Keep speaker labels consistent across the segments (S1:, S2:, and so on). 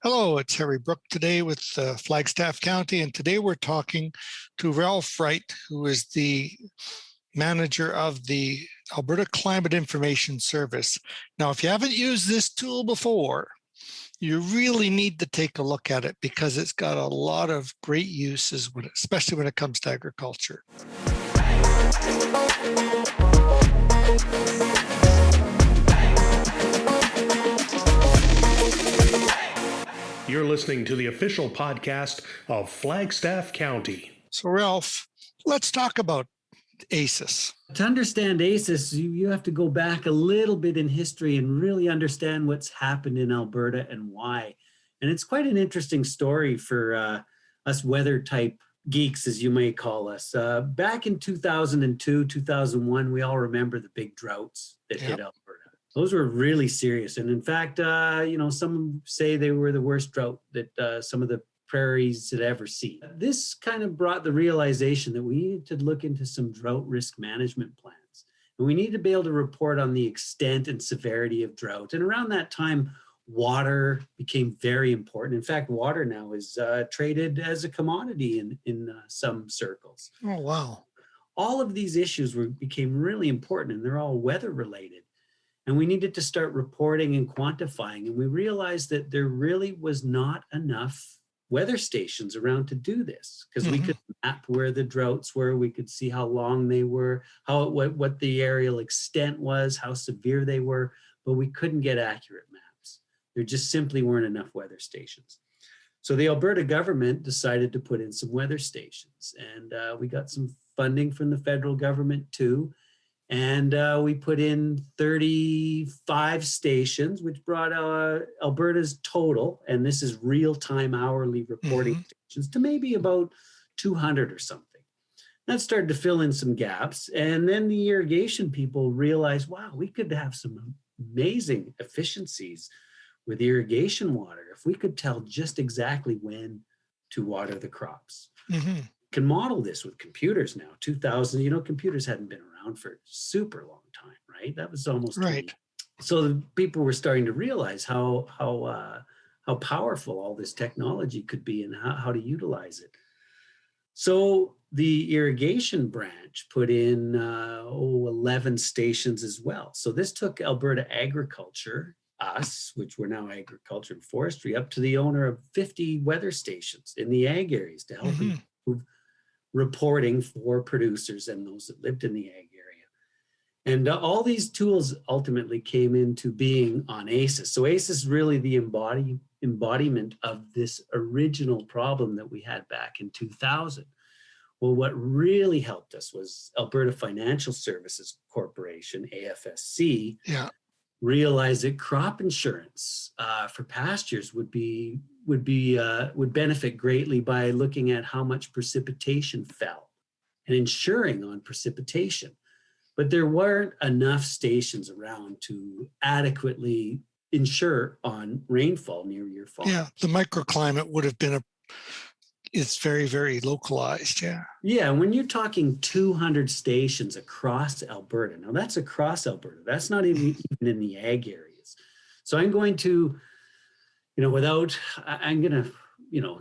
S1: Hello, it's Harry Brook today with Flagstaff County, and today we're talking to Ralph Wright, who is the manager of the Alberta Climate Information Service. Now, if you haven't used this tool before, you really need to take a look at it because it's got a lot of great uses, especially when it comes to agriculture.
S2: You're listening to the official podcast of Flagstaff County.
S1: So, Ralph, let's talk about ACIS.
S3: To understand ACIS, you have to go back a little bit in history and really understand what's happened in Alberta and why. And it's quite an interesting story for us weather type geeks, as you may call us. Back in 2002, 2001, we all remember the big droughts that hit Alberta. Those were really serious. And in fact, some say they were the worst drought that some of the prairies had ever seen. This kind of brought the realization that we needed to look into some drought risk management plans. And we need to be able to report on the extent and severity of drought. And around that time, water became very important. In fact, water now is traded as a commodity in some circles.
S1: Oh, wow.
S3: All of these issues became really important, and they're all weather related. And we needed to start reporting and quantifying. And we realized that there really was not enough weather stations around to do this, because we could map where the droughts were. We could see how long they were, what the aerial extent was, how severe they were, but we couldn't get accurate maps. There just simply weren't enough weather stations. So the Alberta government decided to put in some weather stations, and we got some funding from the federal government too. And we put in 35 stations, which brought Alberta's total, and this is real-time hourly reporting stations, to maybe about 200 or something. That started to fill in some gaps. And then the irrigation people realized, wow, we could have some amazing efficiencies with irrigation water if we could tell just exactly when to water the crops. Can model this with computers now. 2000, computers hadn't been around for a super long time, right? That was almost
S1: right.
S3: So the people were starting to realize how powerful all this technology could be and how to utilize it. So the irrigation branch put in 11 stations as well. So this took Alberta Agriculture, us, which we're now Agriculture and Forestry, up to the owner of 50 weather stations in the ag areas to help improve reporting for producers and those that lived in the ag area. And all these tools ultimately came into being on ACIS. So ACIS is really the embodiment of this original problem that we had back in 2000. Well, what really helped us was Alberta Financial Services Corporation, AFSC, realized that crop insurance for pastures would benefit greatly by looking at how much precipitation fell and insuring on precipitation. But there weren't enough stations around to adequately insure on rainfall near your farm.
S1: Yeah, the microclimate would have been it's very, very localized,
S3: Yeah, when you're talking 200 stations across Alberta, now that's across Alberta, that's not even in the ag areas. So I'm going to, I'm going to,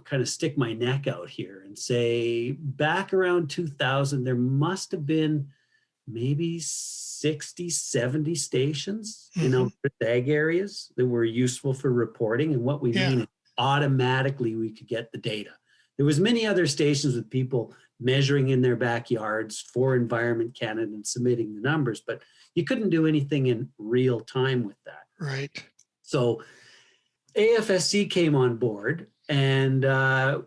S3: kind of stick my neck out here and say back around 2000, there must have been maybe 60, 70 stations in Alberta ag areas that were useful for reporting. And what we mean is automatically we could get the data. There was many other stations with people measuring in their backyards for Environment Canada and submitting the numbers, but you couldn't do anything in real time with that.
S1: Right.
S3: So AFSC came on board, and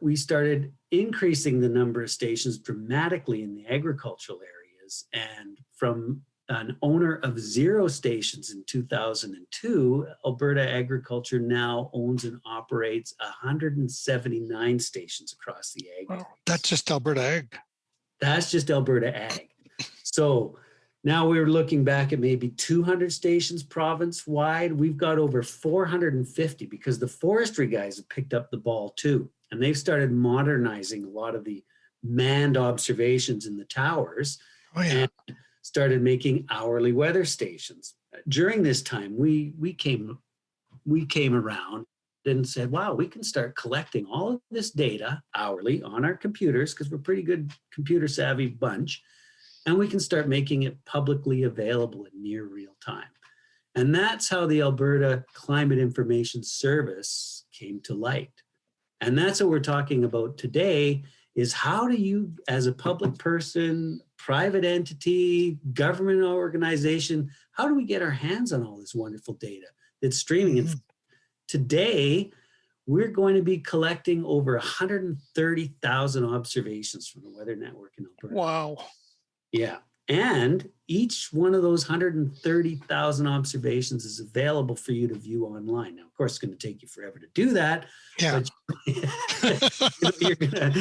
S3: we started increasing the number of stations dramatically in the agricultural areas. And from an owner of 0 stations in 2002, Alberta Agriculture now owns and operates 179 stations across the ag.
S1: Well, that's just Alberta Ag.
S3: That's just Alberta Ag. So now we're looking back at maybe 200 stations province-wide. We've got over 450 because the forestry guys have picked up the ball too. And they've started modernizing a lot of the manned observations in the towers. And started making hourly weather stations. During this time, we came around and said, wow, we can start collecting all of this data hourly on our computers, because we're a pretty good computer savvy bunch, and we can start making it publicly available in near real time. And that's how the Alberta Climate Information Service came to light. And that's what we're talking about today, is how do you, as a public person, private entity, government organization, how do we get our hands on all this wonderful data that's streaming? And today, we're going to be collecting over 130,000 observations from the Weather Network in Alberta.
S1: Wow.
S3: Yeah. And each one of those 130,000 observations is available for you to view online. Now, of course, it's going to take you forever to do that.
S1: Yeah.
S3: But you're gonna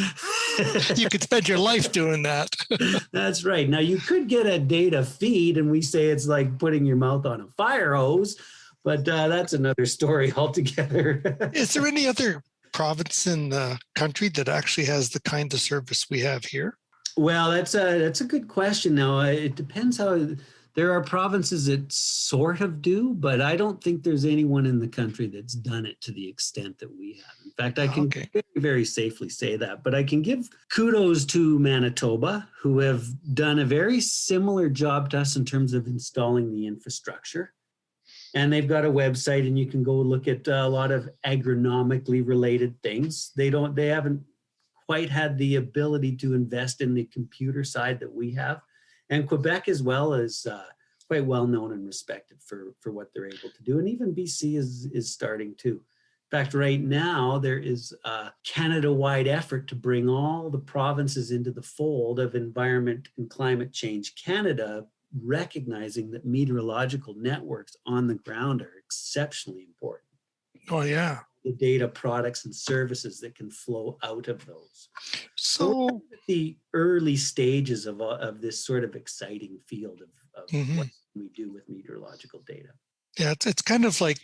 S1: You could spend your life doing that.
S3: That's right. Now, you could get a data feed, and we say it's like putting your mouth on a fire hose, but that's another story altogether.
S1: Is there any other province in the country that actually has the kind of service we have here?
S3: Well, that's a good question. Now, it depends how. There are provinces that sort of do, but I don't think there's anyone in the country that's done it to the extent that we have. In fact, I can very, very safely say that. But I can give kudos to Manitoba, who have done a very similar job to us in terms of installing the infrastructure. And they've got a website, and you can go look at a lot of agronomically related things. They haven't quite had the ability to invest in the computer side that we have. And Quebec as well is quite well known and respected for what they're able to do. And even BC is starting too. In fact, right now, there is a Canada-wide effort to bring all the provinces into the fold of Environment and Climate Change Canada, recognizing that meteorological networks on the ground are exceptionally important.
S1: Oh, yeah.
S3: The data, products, and services that can flow out of those.
S1: So
S3: the early stages of this sort of exciting field of what we do with meteorological data.
S1: Yeah, it's kind of like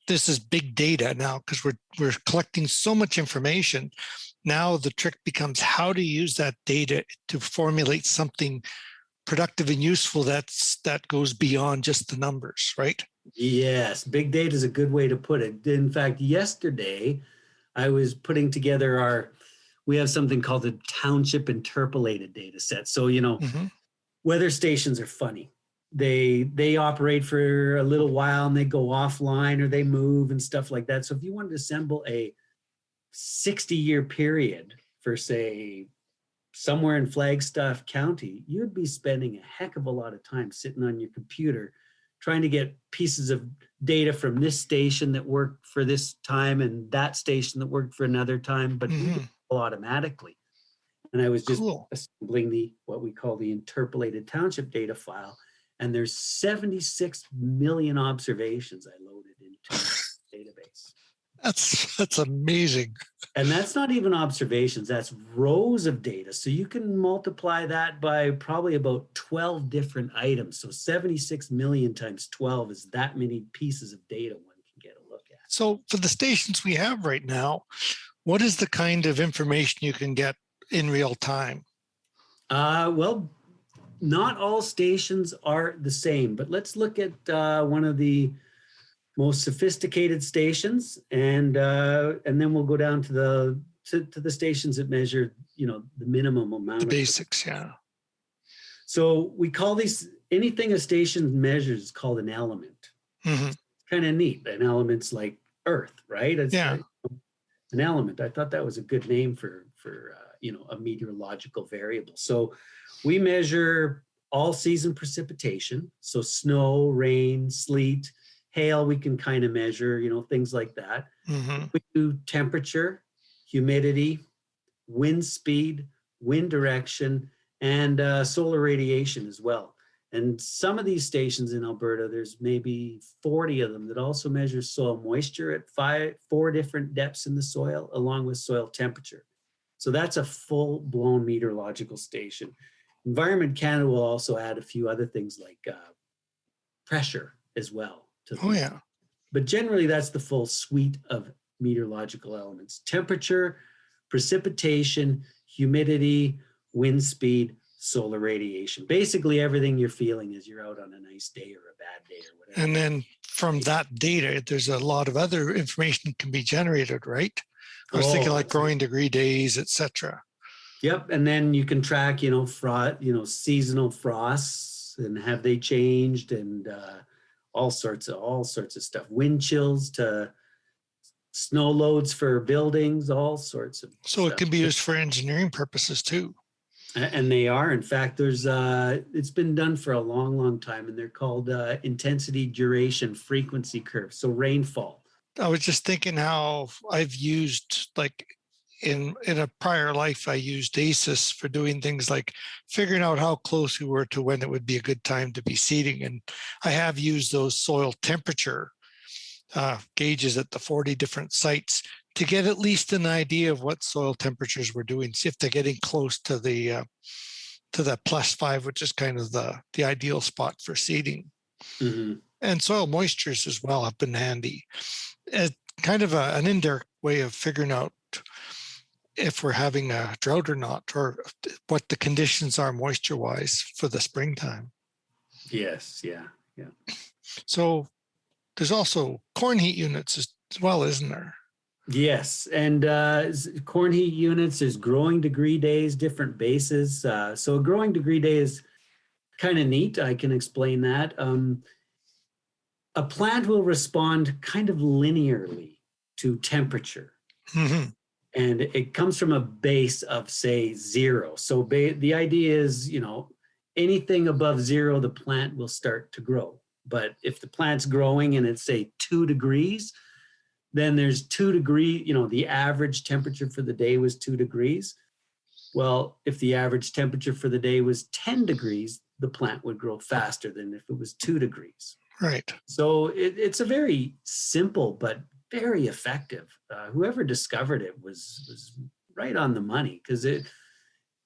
S1: this is big data now, because we're collecting so much information. Now the trick becomes how to use that data to formulate something productive and useful that goes beyond just the numbers, right?
S3: Yes, big data is a good way to put it. In fact, yesterday I was putting together we have something called the township interpolated data set. So, weather stations are funny. They operate for a little while and they go offline or they move and stuff like that. So if you wanted to assemble a 60-year period for, say, somewhere in Flagstaff County, you'd be spending a heck of a lot of time sitting on your computer trying to get pieces of data from this station that worked for this time and that station that worked for another time, but automatically. And I was just assembling what we call the interpolated township data file. And there's 76 million observations I loaded into the database.
S1: That's amazing.
S3: And that's not even observations, that's rows of data. So you can multiply that by probably about 12 different items. So 76 million times 12 is that many pieces of data one can get a look at.
S1: So for the stations we have right now, what is the kind of information you can get in real time?
S3: Well, not all stations are the same, but let's look at one of the most sophisticated stations, and then we'll go down to the stations that measure, the minimum amount.
S1: The basics, yeah.
S3: So we call these, anything a station measures is called an element. It's kind of neat. An element's like Earth, right? It's like an element. I thought that was a good name for a meteorological variable. So we measure all season precipitation. So snow, rain, sleet, hail, we can kind of measure, things like that. We do temperature, humidity, wind speed, wind direction, and solar radiation as well. And some of these stations in Alberta, there's maybe 40 of them that also measure soil moisture at 4 different depths in the soil, along with soil temperature. So that's a full-blown meteorological station. Environment Canada will also add a few other things like pressure as well. But generally, that's the full suite of meteorological elements: temperature, precipitation, humidity, wind speed, solar radiation. Basically, everything you're feeling as you're out on a nice day or a bad day or whatever.
S1: And then from that data, there's a lot of other information that can be generated, right? I was thinking like growing degree days, etc.
S3: Yep, and then you can track, seasonal frosts and have they changed, and all sorts of stuff. Wind chills to snow loads for buildings, all sorts of
S1: So
S3: stuff.
S1: it can be used for engineering purposes too.
S3: And they are. In fact, it's been done for a long, long time, and they're called intensity, duration, frequency curves. So rainfall.
S1: I was just thinking how I've used, like in a prior life, I used ACIS for doing things like figuring out how close we were to when it would be a good time to be seeding. And I have used those soil temperature gauges at the 40 different sites to get at least an idea of what soil temperatures we're doing, see if they're getting close to the +5, which is kind of the ideal spot for seeding.
S3: Mm-hmm.
S1: And soil moistures as well have been handy. It's kind of an indirect way of figuring out if we're having a drought or not, or what the conditions are moisture-wise for the springtime.
S3: Yes, yeah.
S1: So there's also corn heat units as well, isn't there?
S3: Yes, and corn heat units, there's growing degree days, different bases. So a growing degree day is kind of neat. I can explain that. A plant will respond kind of linearly to temperature.
S1: Mm-hmm.
S3: And it comes from a base of, say, 0. So the idea is, anything above 0, the plant will start to grow. But if the plant's growing and it's, say, 2 degrees, then there's 2 degrees, the average temperature for the day was 2 degrees. Well, if the average temperature for the day was 10 degrees, the plant would grow faster than if it was 2 degrees.
S1: Right.
S3: So it's a very simple but very effective. Whoever discovered it was right on the money, because it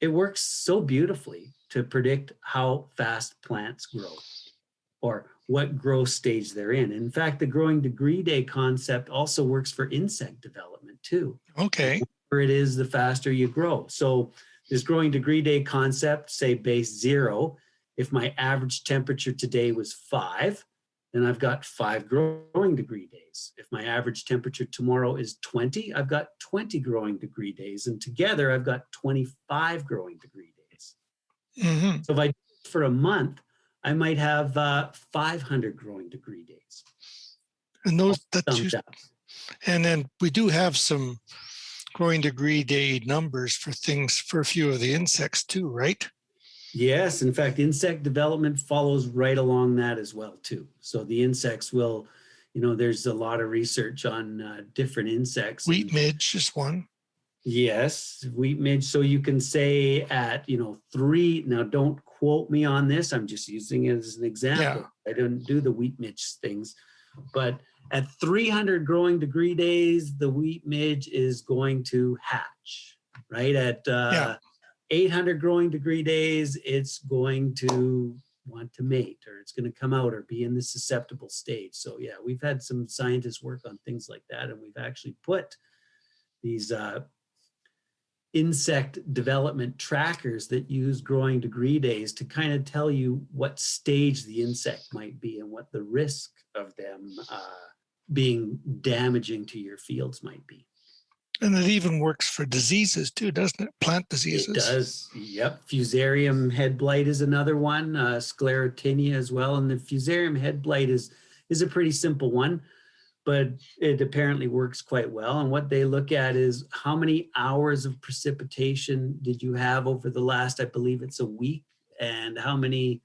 S3: works so beautifully to predict how fast plants grow or what growth stage they're in. In fact, the growing degree day concept also works for insect development too.
S1: Okay.
S3: The warmer it is, the faster you grow. So this growing degree day concept, say base 0, if my average temperature today was 5, then I've got 5 growing degree days. If my average temperature tomorrow is 20, I've got 20 growing degree days. And together I've got 25 growing degree days.
S1: Mm-hmm.
S3: So if I do it for a month, I might have 500 growing degree days.
S1: And and then we do have some growing degree day numbers for a few of the insects too, right?
S3: Yes, in fact, insect development follows right along that as well too. So the insects will, there's a lot of research on different insects.
S1: Wheat midge is one.
S3: Yes, wheat midge. So you can say at 3. Now, don't quote me on this. I'm just using it as an example. Yeah. I don't do the wheat midge things, but at 300 growing degree days, the wheat midge is going to hatch. Right at 800 growing degree days, it's going to want to mate, or it's going to come out or be in the susceptible stage. So yeah, we've had some scientists work on things like that, and we've actually put these insect development trackers that use growing degree days to kind of tell you what stage the insect might be and what the risk of them being damaging to your fields might be.
S1: And it even works for diseases too, doesn't it? Plant diseases.
S3: It does. Yep. Fusarium head blight is another one. Sclerotinia as well. And the fusarium head blight is a pretty simple one, but it apparently works quite well. And what they look at is how many hours of precipitation did you have over the last, I believe it's a week, and how many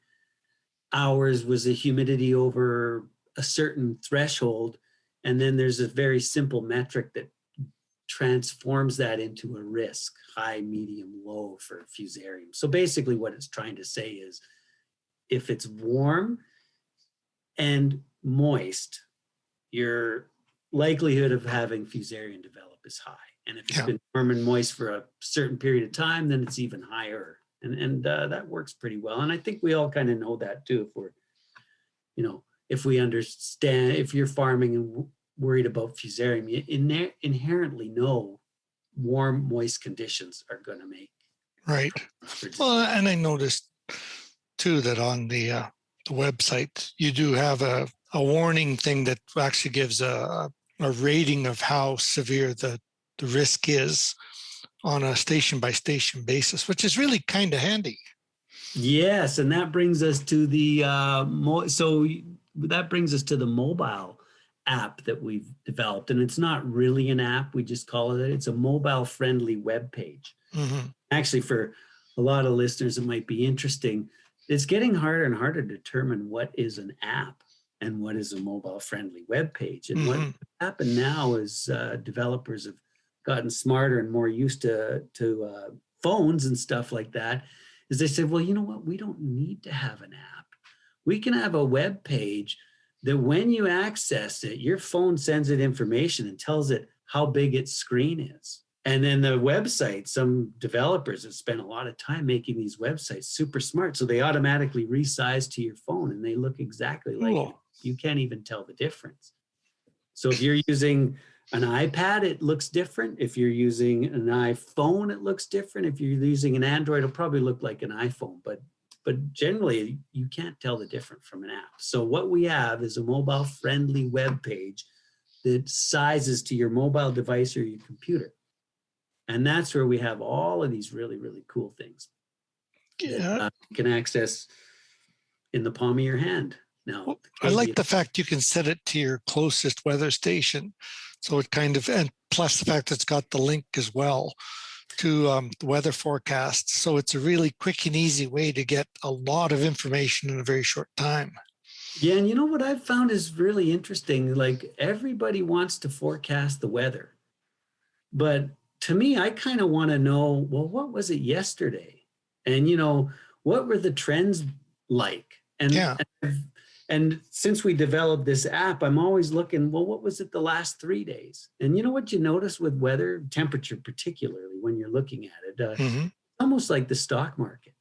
S3: hours was the humidity over a certain threshold. And then there's a very simple metric that transforms that into a risk, high, medium, low for fusarium. So basically what it's trying to say is if it's warm and moist, your likelihood of having fusarium develop is high. And if it's been warm and moist for a certain period of time, then it's even higher. And that works pretty well. And I think we all kind of know that too, if we're, if we understand, if you're farming and worried about fusarium, you inherently know warm, moist conditions are going to make.
S1: Right. Well, and I noticed too that on the website, you do have a warning thing that actually gives a rating of how severe the risk is on a station by station basis, which is really kind of handy.
S3: Yes, and that brings us to the mobile app that we've developed, and it's not really an app. We just call it's a mobile-friendly web page.
S1: Mm-hmm.
S3: Actually, for a lot of listeners, it might be interesting. It's getting harder and harder to determine what is an app and what is a mobile-friendly web page. And what happened now is developers have gotten smarter and more used to phones and stuff like that. Is they said, well, you know what? We don't need to have an app. We can have a web page that when you access it, your phone sends it information and tells it how big its screen is. And then the website, some developers have spent a lot of time making these websites super smart. So they automatically resize to your phone and they look exactly like it. You can't even tell the difference. So if you're using an iPad, it looks different. If you're using an iPhone, it looks different. If you're using an Android, it'll probably look like an iPhone, but generally you can't tell the difference from an app. So what we have is a mobile-friendly web page that sizes to your mobile device or your computer. And that's where we have all of these really, really cool things that you can access in the palm of your hand. Now,
S1: I like the fact you can set it to your closest weather station. So it kind of, and plus the fact that it's got the link as well to the weather forecasts. So it's a really quick and easy way to get a lot of information in a very short time.
S3: Yeah, and you know what I've found is really interesting? Like everybody wants to forecast the weather. But to me, I kind of want to know, well, what was it yesterday? And, you know, what were the trends like? And since we developed this app, I'm always looking, well, what was it the last 3 days? And you know what you notice with weather, temperature particularly, when you're looking at it, almost like the stock market.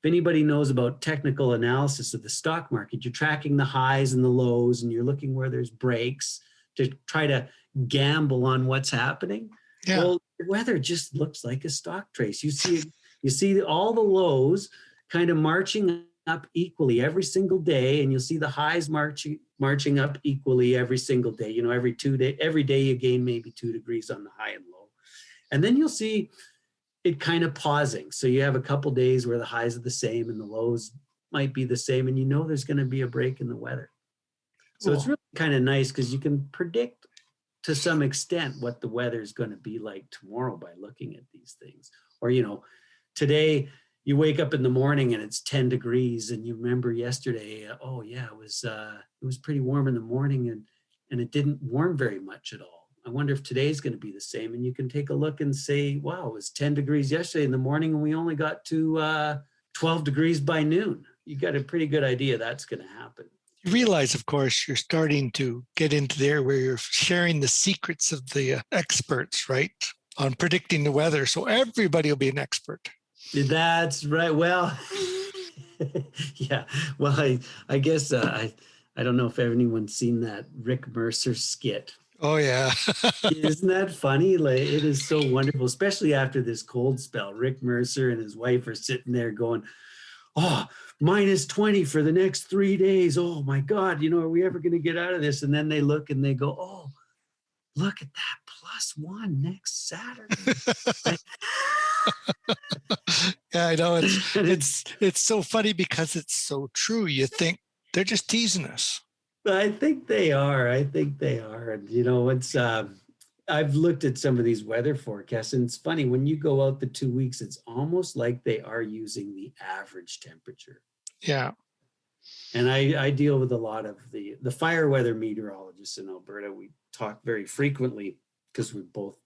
S3: If anybody knows about technical analysis of the stock market, you're tracking the highs and the lows, and you're looking where there's breaks to try to gamble on what's happening.
S1: Yeah.
S3: Well, the weather just looks like a stock trace. You see all the lows kind of marching up equally every single day, and you'll see the highs marching up equally every single day. You know, every day you gain maybe 2 degrees on the high and low, and then you'll see it kind of pausing. So you have a couple days where the highs are the same and the lows might be the same, and you know there's going to be a break in the weather. So It's really kind of nice because you can predict to some extent what the weather is going to be like tomorrow by looking at these things. Or, you know, today you wake up in the morning and it's 10 degrees and you remember yesterday, it was pretty warm in the morning and it didn't warm very much at all. I wonder if today's going to be the same. And you can take a look and say, wow, it was 10 degrees yesterday in the morning and we only got to 12 degrees by noon. You got a pretty good idea that's going to happen.
S1: You realize, of course, you're starting to get into there where you're sharing the secrets of the experts, right, on predicting the weather. So everybody will be an expert.
S3: That's right. Well, yeah. Well, I guess I don't know if anyone's seen that Rick Mercer skit.
S1: Oh, yeah.
S3: Isn't that funny? Like, it is so wonderful, especially after this cold spell. Rick Mercer and his wife are sitting there going, oh, minus 20 for the next 3 days. Oh, my God, you know, are we ever going to get out of this? And then they look and they go, oh, look at that, +1 next Saturday.
S1: Yeah, I know. It's so funny because it's so true. You think they're just teasing us.
S3: I think they are. And, you know, it's I've looked at some of these weather forecasts, and it's funny, when you go out the 2 weeks, it's almost like they are using the average temperature.
S1: Yeah.
S3: And I deal with a lot of the fire weather meteorologists in Alberta. We talk very frequently because we both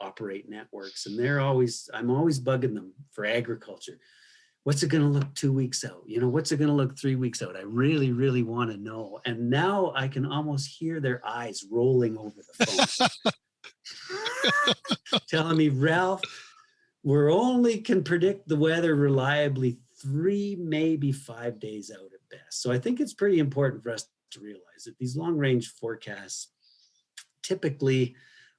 S3: operate networks, and I'm always bugging them for agriculture. What's it going to look 2 weeks out? You know, what's it going to look 3 weeks out? I really, really want to know. And now I can almost hear their eyes rolling over the phone. Telling me, Ralph, we're only can predict the weather reliably 3, maybe 5 days out at best. So I think it's pretty important for us to realize that these long range forecasts, typically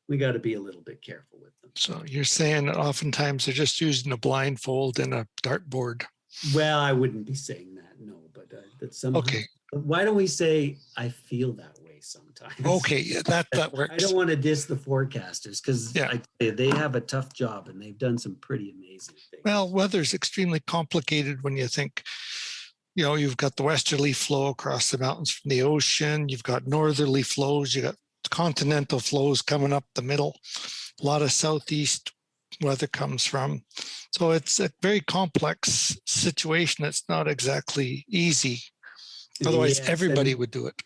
S3: we got to be a little bit careful with them.
S1: So you're saying that oftentimes they're just using a blindfold and a dartboard.
S3: Well, I wouldn't be saying that, no, but that some Why don't we say, I feel that way sometimes?
S1: Okay, yeah, that works.
S3: I don't want to diss the forecasters because
S1: Yeah.
S3: they have a tough job and they've done some pretty amazing things.
S1: Well, weather's extremely complicated when you think, you've got the westerly flow across the mountains from the ocean. You've got northerly flows. You got continental flows coming up the middle. A lot of southeast weather comes from. So it's a very complex situation. It's not exactly easy. Otherwise,
S3: Yes,
S1: everybody would do it.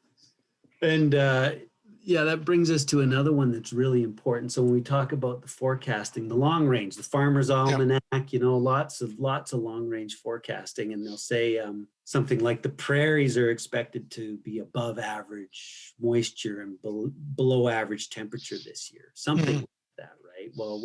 S3: And that brings us to another one that's really important. So when we talk about the forecasting, the long range, the Farmer's Almanac, lots of long range forecasting, and they'll say something like the prairies are expected to be above average moisture and below average temperature this year, something like that, right? Well,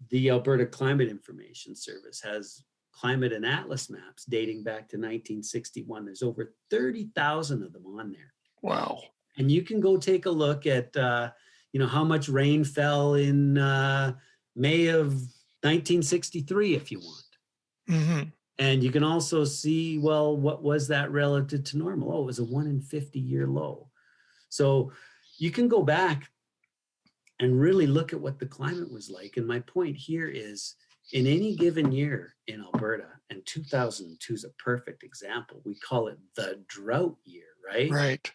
S3: the Alberta Climate Information Service has climate and atlas maps dating back to 1961. There's over 30,000 of them on there.
S1: Wow.
S3: And you can go take a look at, how much rain fell in May of 1963 if you want.
S1: Mm-hmm.
S3: And you can also see, well, what was that relative to normal? Oh, it was a 1 in 50 year low. So you can go back and really look at what the climate was like. And my point here is, in any given year in Alberta, and 2002 is a perfect example, we call it the drought year, right?
S1: Right.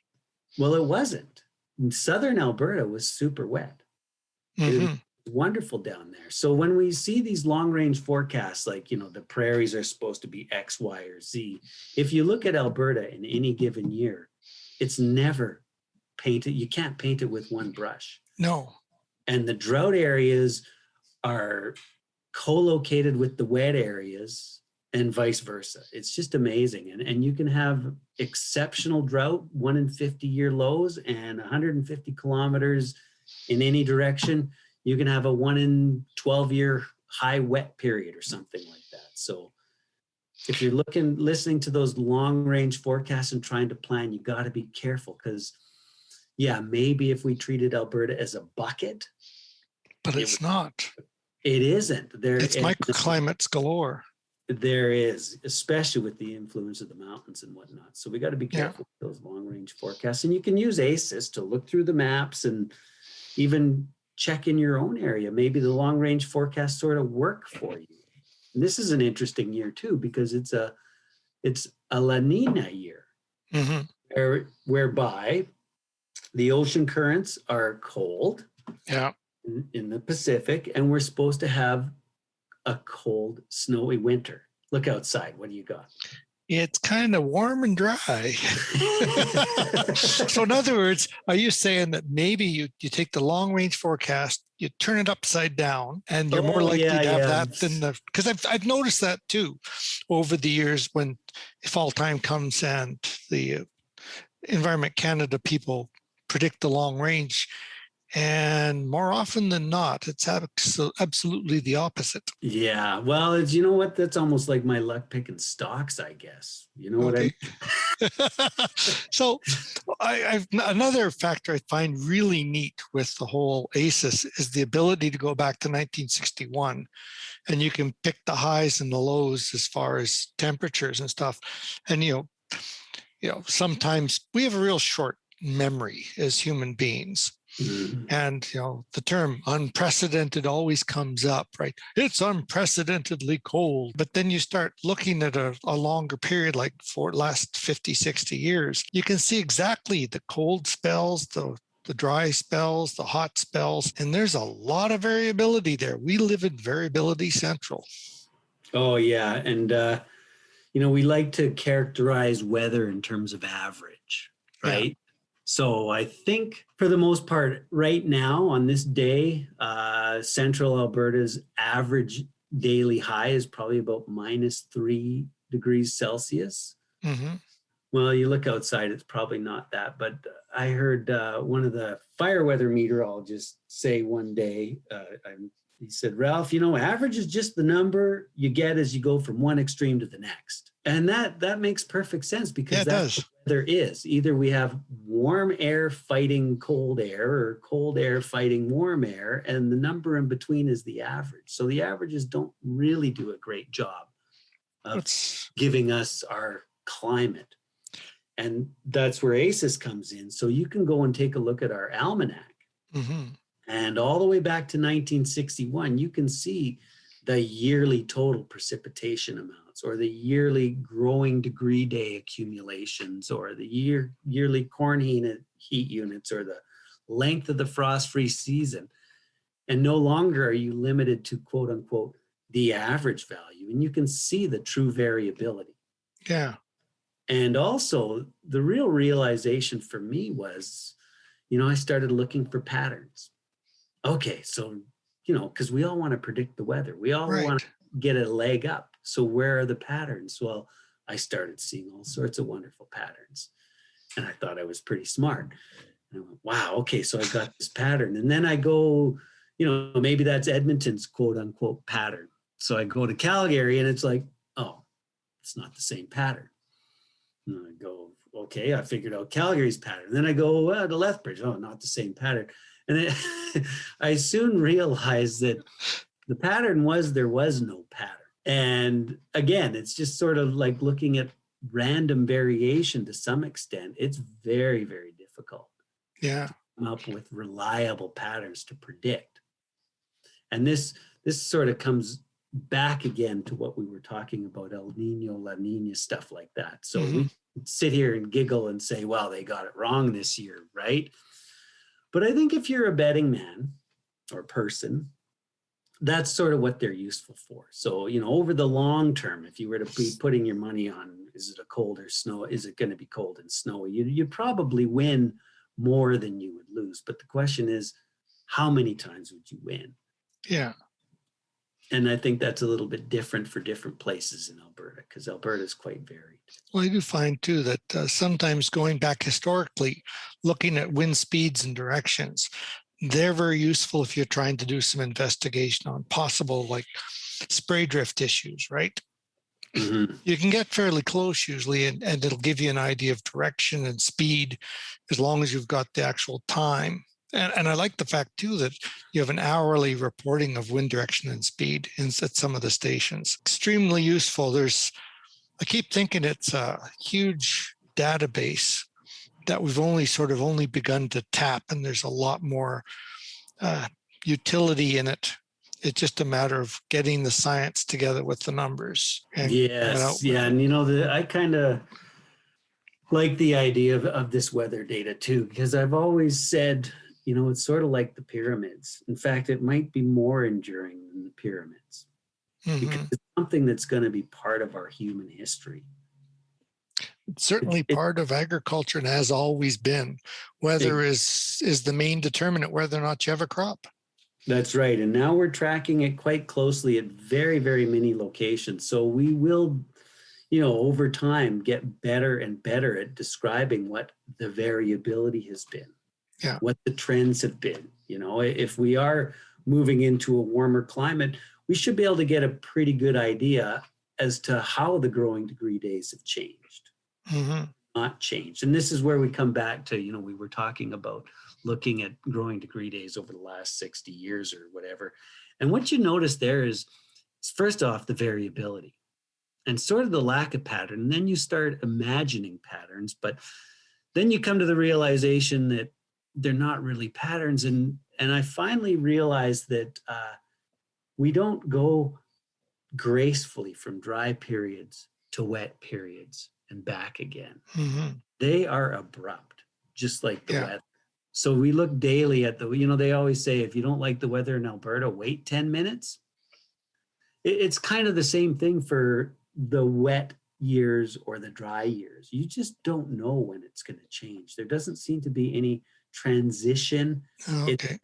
S3: Well, it wasn't. Southern Alberta was super wet.
S1: Mm-hmm.
S3: It was wonderful down there. So when we see these long range forecasts, like, the prairies are supposed to be X, Y, or Z, if you look at Alberta in any given year, it's never painted. You can't paint it with one brush.
S1: No.
S3: And the drought areas are co-located with the wet areas and vice versa. It's just amazing. And you can have exceptional drought, 1 in 50 year lows, and 150 kilometers in any direction. You can have a 1 in 12 year high wet period or something like that. So if you're listening to those long range forecasts and trying to plan, you got to be careful because, maybe if we treated Alberta as a bucket.
S1: But it's not.
S3: It isn't.
S1: It's microclimates galore.
S3: There is, especially with the influence of the mountains and whatnot. So we got to be careful with those long range forecasts. And you can use ACIS to look through the maps and even check in your own area. Maybe the long range forecasts sort of work for you. And this is an interesting year too, because it's a La Nina year, whereby the ocean currents are cold in the Pacific, and we're supposed to have a cold, snowy winter. Look outside. What do you got?
S1: It's kind of warm and dry. So in other words, are you saying that maybe you take the long range forecast, you turn it upside down, and you're more likely to have that than because I've noticed that too over the years when fall time comes and the Environment Canada people predict the long range. And more often than not, it's absolutely the opposite. Yeah.
S3: Well, you know what? That's almost like my luck picking stocks, I guess. You know what I mean?
S1: So I've another factor I find really neat with the whole ACIS is the ability to go back to 1961. And you can pick the highs and the lows as far as temperatures and stuff. And, sometimes we have a real short memory as human beings. And, the term unprecedented always comes up, right? It's unprecedentedly cold. But then you start looking at a longer period, like for the last 50, 60 years, you can see exactly the cold spells, the dry spells, the hot spells, and there's a lot of variability there. We live in variability central.
S3: Oh, yeah. And, we like to characterize weather in terms of average, right? Yeah. So I think for the most part, right now on this day, central Alberta's average daily high is probably about -3 degrees Celsius. Mm-hmm. Well, you look outside, it's probably not that. But I heard one of the fire weather meteorologists say one day, he said, Ralph, average is just the number you get as you go from one extreme to the next. And that makes perfect sense because that's what weather is. Either we have warm air fighting cold air or cold air fighting warm air, and the number in between is the average. So the averages don't really do a great job of giving us our climate. And that's where ACIS comes in. So you can go and take a look at our almanac.
S1: Mm-hmm.
S3: And all the way back to 1961, you can see the yearly total precipitation amounts, or the yearly growing degree day accumulations, or the yearly corn heat units, or the length of the frost-free season. And no longer are you limited to, quote unquote, the average value. And you can see the true variability.
S1: Yeah.
S3: And also the real realization for me was, I started looking for patterns. Okay, so, because we all want to predict the weather. We all
S1: Right.
S3: want to get a leg up. So where are the patterns? Well, I started seeing all sorts of wonderful patterns. And I thought I was pretty smart. And I went, wow, okay, so I got this pattern. And then I go, maybe that's Edmonton's quote unquote pattern. So I go to Calgary and it's like, oh, it's not the same pattern. And I go, okay, I figured out Calgary's pattern. Then I go to Lethbridge. Oh, not the same pattern. And then I soon realized that the pattern was there was no pattern. And again, it's just sort of like looking at random variation to some extent. It's very, very difficult.
S1: Yeah.
S3: To come up with reliable patterns to predict. And this sort of comes back again to what we were talking about, El Nino, La Nina, stuff like that. So we sit here and giggle and say, well, they got it wrong this year, right? But I think if you're a betting man or person, that's sort of what they're useful for. So, over the long term, if you were to be putting your money on, is it a cold or snow? Is it going to be cold and snowy? You'd probably win more than you would lose. But the question is, how many times would you win?
S1: Yeah.
S3: And I think that's a little bit different for different places in Alberta, because Alberta is quite varied.
S1: Well, I do find too that sometimes going back historically, looking at wind speeds and directions, they're very useful if you're trying to do some investigation on possible like spray drift issues, right?
S3: Mm-hmm.
S1: You can get fairly close usually, and it'll give you an idea of direction and speed as long as you've got the actual time. And I like the fact too that you have an hourly reporting of wind direction and speed at some of the stations. Extremely useful. I keep thinking it's a huge database that we've only begun to tap, and there's a lot more utility in it. It's just a matter of getting the science together with the numbers.
S3: Yes, yeah, and I kind of like the idea of this weather data too, because I've always said, it's sort of like the pyramids. In fact, it might be more enduring than the pyramids, because it's something that's going to be part of our human history.
S1: It's certainly part of agriculture and has always been. Weather is the main determinant whether or not you have a crop.
S3: That's right. And now we're tracking it quite closely at very, very many locations. So we will, over time get better and better at describing what the variability has been, what the trends have been. If we are moving into a warmer climate, we should be able to get a pretty good idea as to how the growing degree days have changed, not changed. And this is where we come back to, we were talking about looking at growing degree days over the last 60 years or whatever. And what you notice there is first off, the variability and sort of the lack of pattern. And then you start imagining patterns, but then you come to the realization that they're not really patterns. And I finally realized that we don't go gracefully from dry periods to wet periods and back again. They are abrupt, just like the weather. So we look daily at they always say, if you don't like the weather in Alberta, wait 10 minutes. It's kind of the same thing for the wet years or the dry years. You just don't know when it's going to change. There doesn't seem to be any transition.
S1: Okay.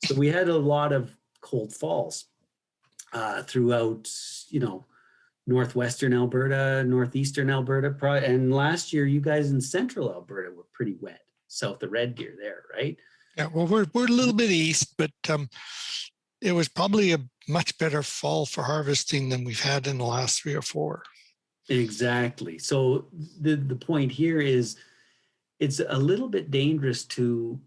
S3: So we had a lot of cold falls throughout, northwestern Alberta, northeastern Alberta. And last year, you guys in central Alberta were pretty wet, south of Red Deer there, right?
S1: Yeah, well, we're a little bit east, but it was probably a much better fall for harvesting than we've had in the last 3 or 4.
S3: Exactly. So the point here is it's a little bit dangerous to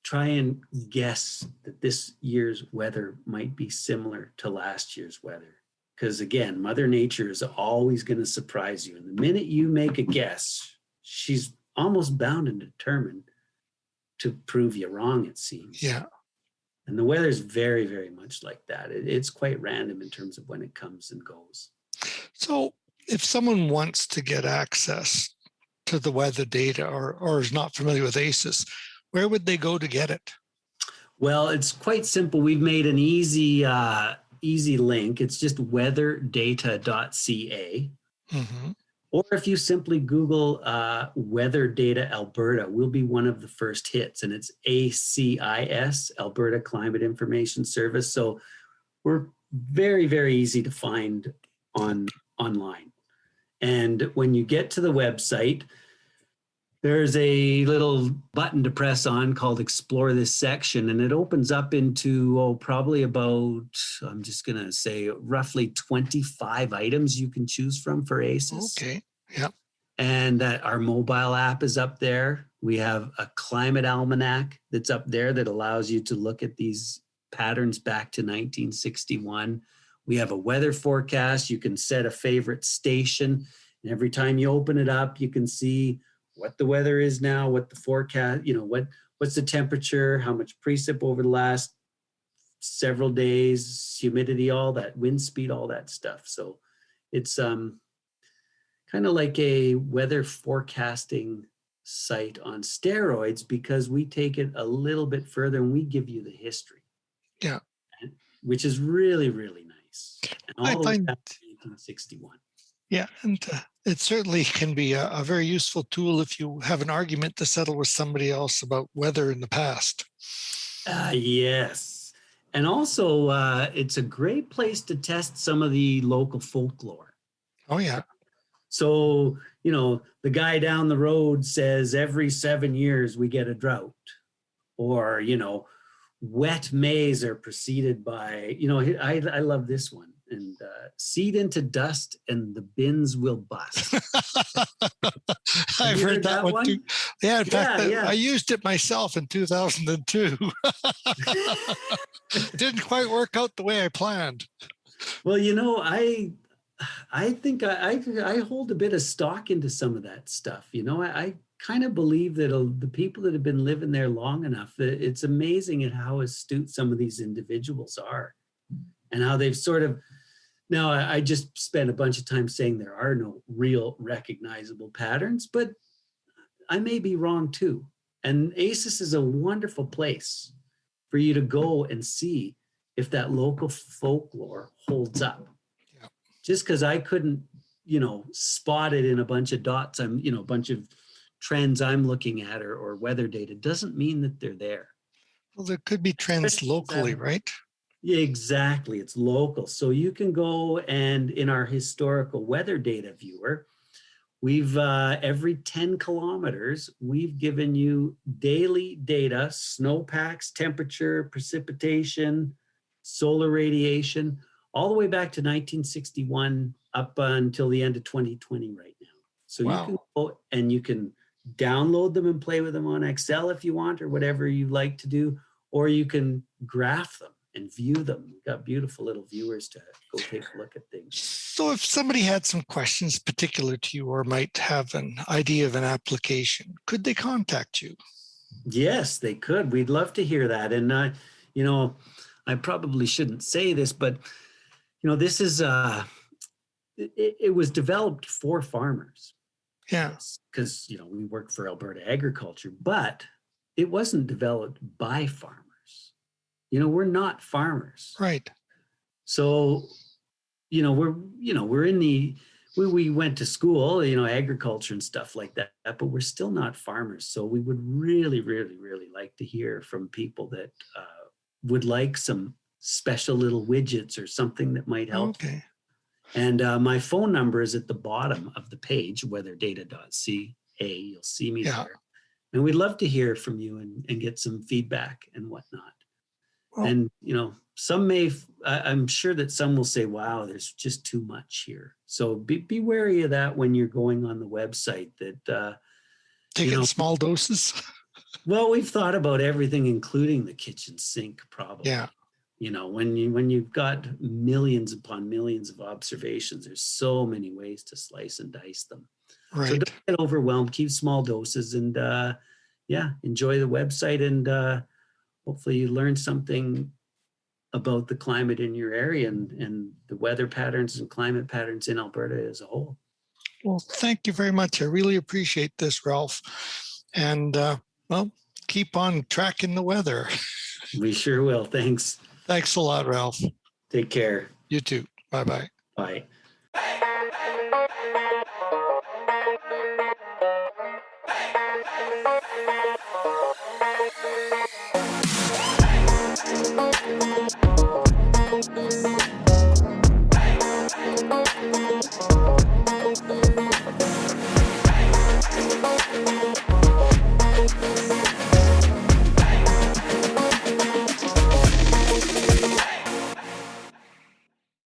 S3: try and guess that this year's weather might be similar to last year's weather. Because again, Mother Nature is always going to surprise you. And the minute you make a guess, she's almost bound and determined to prove you wrong, it seems.
S1: Yeah.
S3: And the weather's very, very much like that. It's quite random in terms of when it comes and goes.
S1: So if someone wants to get access to the weather data or is not familiar with ACIS, where would they go to get it?
S3: Well, it's quite simple. We've made an easy link. It's just weatherdata.ca.
S1: Mm-hmm.
S3: Or if you simply Google Weather Data Alberta, we'll be one of the first hits, and it's ACIS, Alberta Climate Information Service. So we're very, very easy to find online. And when you get to the website, there's a little button to press on called Explore This Section, and it opens up into, probably about, I'm just going to say, roughly 25 items you can choose from for ACIS.
S1: Okay, yeah.
S3: And that our mobile app is up there. We have a climate almanac that's up there that allows you to look at these patterns back to 1961. We have a weather forecast. You can set a favorite station, and every time you open it up, you can see what the weather is now, what the forecast, what's the temperature, how much precip over the last several days, humidity, all that, wind speed, all that stuff. So it's kind of like a weather forecasting site on steroids, because we take it a little bit further and we give you the history.
S1: Yeah.
S3: Which is really, really nice. And all the way back to 1961.
S1: Yeah, and it certainly can be a very useful tool if you have an argument to settle with somebody else about weather in the past.
S3: Yes. And also, it's a great place to test some of the local folklore.
S1: Oh, yeah.
S3: So, the guy down the road says every 7 years we get a drought. Or, wet Mays are preceded by, I love this one. And seed into dust and the bins will bust.
S1: I've heard that one too. Yeah, in fact, I used it myself in 2002. Didn't quite work out the way I planned.
S3: Well, I think I hold a bit of stock into some of that stuff. I kind of believe that the people that have been living there long enough, that it's amazing at how astute some of these individuals are, and how they've sort of. Now, I just spent a bunch of time saying there are no real recognizable patterns, but I may be wrong too. And ACIS is a wonderful place for you to go and see if that local folklore holds up. Yeah. Just because I couldn't, spot it in a bunch of dots, a bunch of trends I'm looking at or weather data, doesn't mean that they're there.
S1: Well, there could be trends locally, right?
S3: Yeah, exactly. It's local. So you can go, and in our historical weather data viewer, we've every 10 kilometers, we've given you daily data, snowpacks, temperature, precipitation, solar radiation, all the way back to 1961 up until the end of 2020 right now. So You can go and you can download them and play with them on Excel if you want, or whatever you like to do, or you can graph them and view them. We've got beautiful little viewers to go take a look at things.
S1: So if somebody had some questions particular to you or might have an idea of an application, could they contact you?
S3: Yes, they could. We'd love to hear that. And, I probably shouldn't say this, but, this is, it was developed for farmers.
S1: Yeah.
S3: Because, we work for Alberta Agriculture, but it wasn't developed by farmers. We're not farmers.
S1: Right.
S3: So, we're in we went to school, agriculture and stuff like that, but we're still not farmers. So we would really, really, really like to hear from people that would like some special little widgets or something that might help.
S1: Okay.
S3: And my phone number is at the bottom of the page, weatherdata.ca. You'll see me there. And we'd love to hear from you and get some feedback and whatnot. Well, and, some I'm sure that some will say, wow, there's just too much here. So be wary of that when you're going on the website, that
S1: take it in small doses.
S3: Well, we've thought about everything, including the kitchen sink, probably.
S1: Yeah.
S3: When you've got millions upon millions of observations, there's so many ways to slice and dice them. So
S1: Right.
S3: don't get overwhelmed, keep small doses, and yeah, enjoy the website, and hopefully you learn something about the climate in your area and the weather patterns and climate patterns in Alberta as a whole.
S1: Well, thank you very much. I really appreciate this, Ralph. And well, keep on tracking the weather.
S3: We sure will. Thanks.
S1: Thanks a lot, Ralph.
S3: Take care.
S1: You too. Bye-bye.
S3: Bye.